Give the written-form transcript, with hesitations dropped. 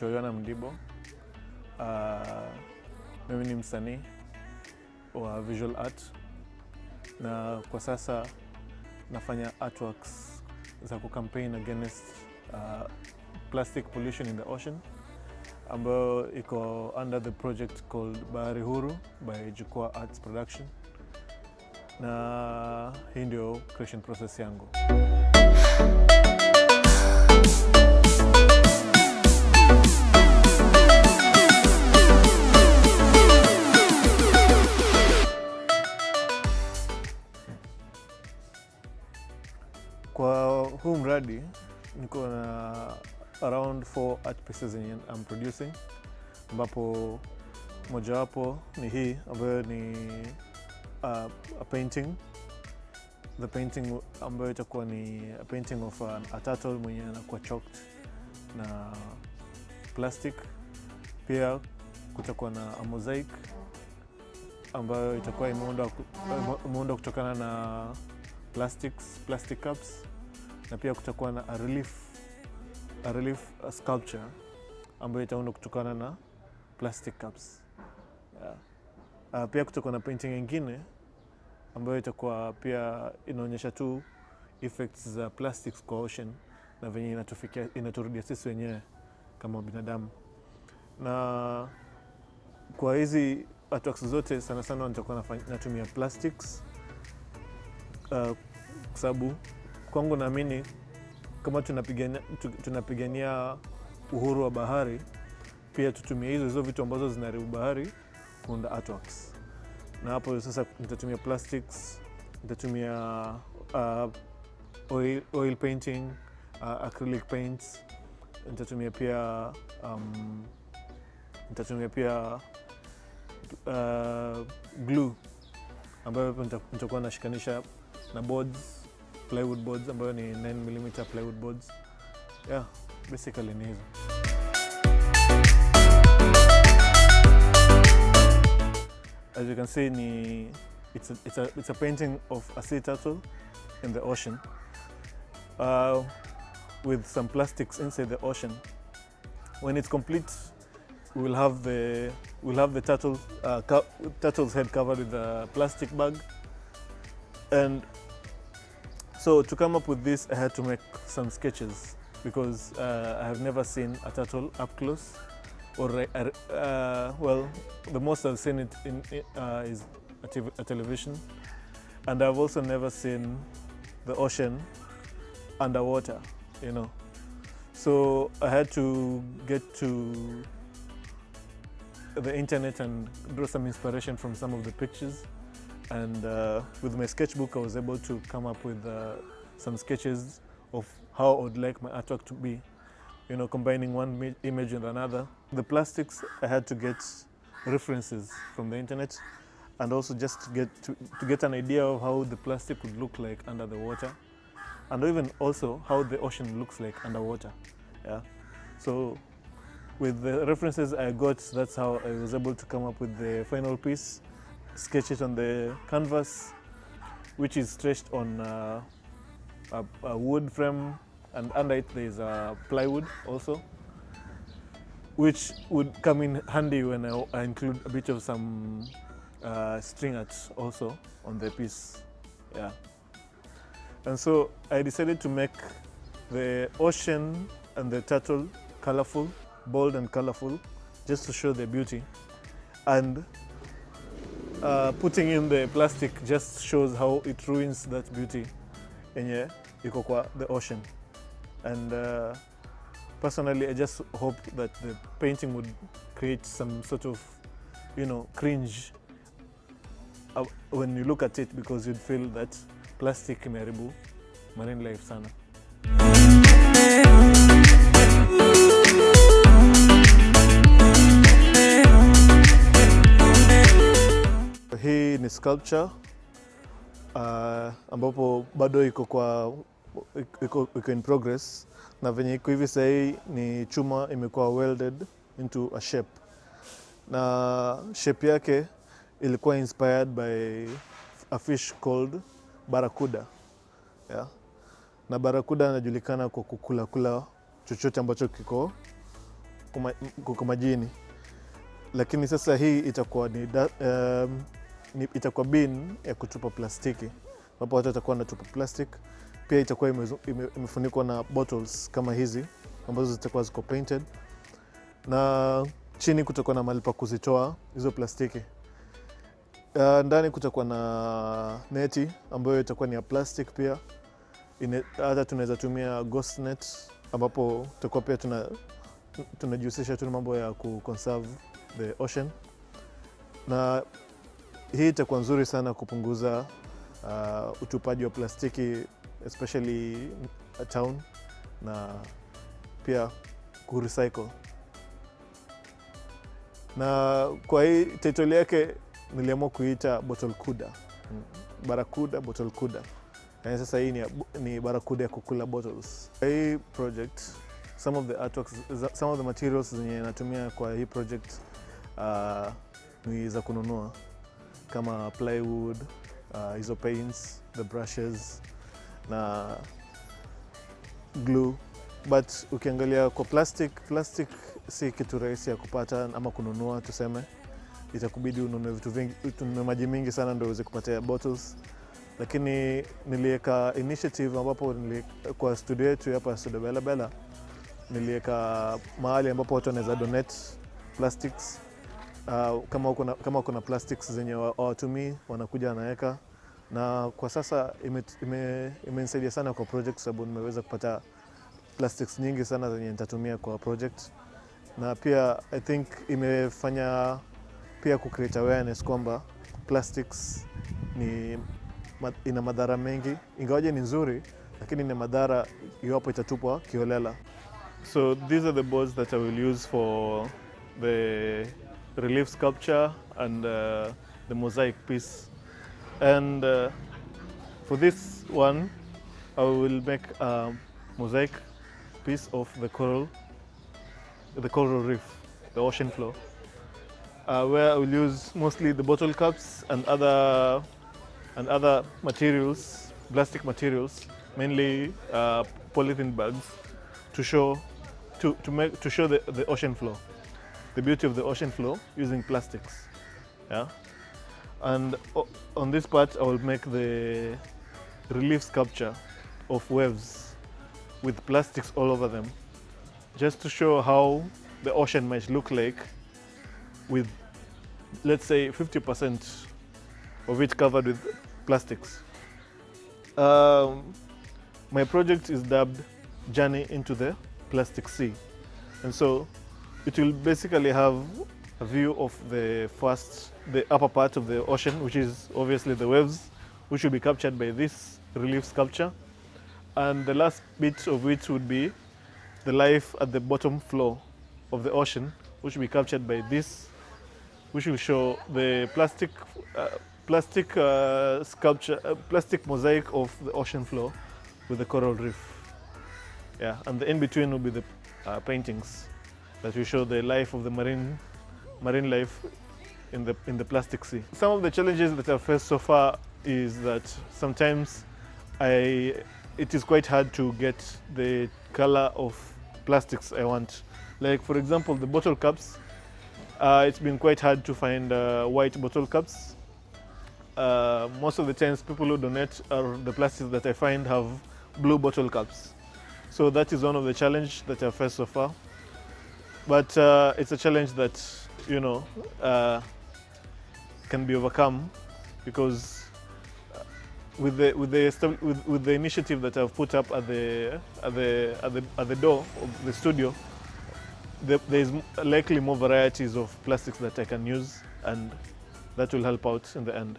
naitwa Yonah Mudibo. Mimi ni msanii wa visual art na kwa sasa nafanya artworks za kucampaign against plastic pollution in the ocean, ambayo iko under the project called Bahari Huru by Jukwaa Arts Production, na hii ndio creation process yangu. Kwa huu mradi niko na around 4 art pieces I'm producing, ambapo mojawapo ni hii ambayo ni a painting. The painting ambayo itakuwa ni a painting of a turtle mwenye anakuwa choked na plastic. Pia kutakuwa na a mosaic ambayo itakuwa imeundwa kutokana na plastic cups, na pia kutakuwa na a relief sculpture ambayo itaundwa kutokana na plastic cups. Pia kutakuwa na painting nyingine ambayo itakuwa pia inaonyesha tu effects za plastics kwa ocean na venye inaturudia sisi wenyewe kama binadamu. Na kwa hizi artworks zote sana sana nitakuwa natumia plastics, kwa sababu kwangu naamini kama tunapigania uhuru wa bahari, pia tutumie hizo vitu ambazo zinaharibu bahari kuunda artworks. Na hapo sasa nitatumia plastics, nitatumia oil painting, acrylic paints, nitatumia pia glue ambayo nitakuwa nashikanisha na boards, plywood boards ambayo ni 9mm plywood boards. Basically ni hizo. As you can see, it's a painting of a sea turtle in the ocean, with some plastics inside the ocean. When it's complete, we'll have the turtle's head covered with a plastic bag. And so to come up with this, I had to make some sketches, because I have never seen a turtle up close, or well, the most I've seen it in is a television, and I've also never seen the ocean underwater, you know. So I had to get to the internet and draw some inspiration from some of the pictures, and with my sketchbook I was able to come up with some sketches of how I would like my artwork to be, you know, combining one image with another. The plastics, I had to get references from the internet, and also just to get an idea of how the plastic would look like under the water, and even also how the ocean looks like underwater. So with the references I got, that's how I was able to come up with the final piece, sketch it on the canvas, which is stretched on a wood frame, and under it there is a plywood also, which would come in handy when I include a bit of some string art also on the piece. And so I decided to make the ocean and the turtle colorful, bold and colorful, just to show their beauty. And putting in the plastic just shows how it ruins that beauty yenye iko kwa the ocean. And personally, I just hope that the painting would create some sort of, you know, cringe when you look at it, because you'd feel that plastic imeharibu marine life sana. Hii ni sculpture ambapo bado iko in progress, na venye iko hivi sahii ni chuma imekuwa welded into a shape, na shape yake ilikuwa inspired by a fish called barracuda. Na barracuda anajulikana kwa kukula chochote ambacho kiko kuko majini, lakini sasa hii itakuwa itakuwa bin ya kutupa plastiki, ambapo watu watakuwa wanatupa plastic. Pia itakuwa imefunikwa na bottles kama hizi ambazo zitakuwa ziko painted, na chini kutakuwa na mahali pa kuzitoa hizo plastiki. Ndani kutakuwa na neti ambayo itakuwa ni ya plastic pia. Hata tunaweza tumia ghost net, ambapo tutakuwa pia tunajihusisha tu mambo ya conserve the ocean, na hii itakuwa nzuri sana kupunguza utupaji wa plastiki especially town, na pia kurecycle. Na kwa hii title yake niliamua kuita Bottle Kuda, Barakuda Bottle Kuda. Yani sasa hii ni barakuda ya kukula bottles. Hii project, some of the artworks, some of the materials zenye natumia kwa hii project ni za kununua, kama plywood, hizo paints, the brushes na glue. But ukiangalia kwa plastic si kitu rahisi ya kupata ama kununua tuseme. Itakubidi ununue vitu vingi, ununue maji mingi sana ndio uweze kupata bottles. Lakini niliweka initiative ambapo kwa studio yetu hapa Studio Bella Bella, niliweka mahali ambapo watu wanaweza donate plastics. Kama kuna plastics zenye hawatumii wanakuja wanaweka, na kwa sasa imenisaidia sana kwa project, sababu nimeweza kupata plastics nyingi sana zenye nitatumia kwa project. Na pia I think imefanya pia create awareness kwamba plastics ina madhara mengi, ingawaje ni nzuri, lakini ina madhara iwapo itatupwa kiholela. So these are the boards that I will use for the relief sculpture and the mosaic piece. And for this one, I will make a mosaic piece of the coral reef, the ocean floor, where I will use mostly the bottle caps and other materials, plastic materials, mainly polythene bags, to show the ocean floor, the beauty of the ocean floor using plastics. Yeah, and on this part I will make the relief sculpture of waves with plastics all over them, just to show how the ocean might look like with, let's say, 50% of it covered with plastics. My project is dubbed Journey into the Plastic Sea, and so it will basically have a view of the upper part of the ocean, which is obviously the waves, which will be captured by this relief sculpture, and the last bit of which would be the life at the bottom floor of the ocean, which will be captured by this, which will show the plastic sculpture, plastic mosaic of the ocean floor with the coral reef. Yeah, and the in-between will be the paintings that will show the life of the marine life in the plastic sea. Some of the challenges that I've faced so far is that sometimes it is quite hard to get the color of plastics I want. Like, for example, the bottle caps. It's been quite hard to find white bottle caps. Most of the times people who donate the plastics that I find have blue bottle caps. So that is one of the challenges that I've faced so far. But it's a challenge that, can be overcome, because with the initiative that I've put up at the door of the studio, there is likely more varieties of plastics that I can use, and that will help out in the end.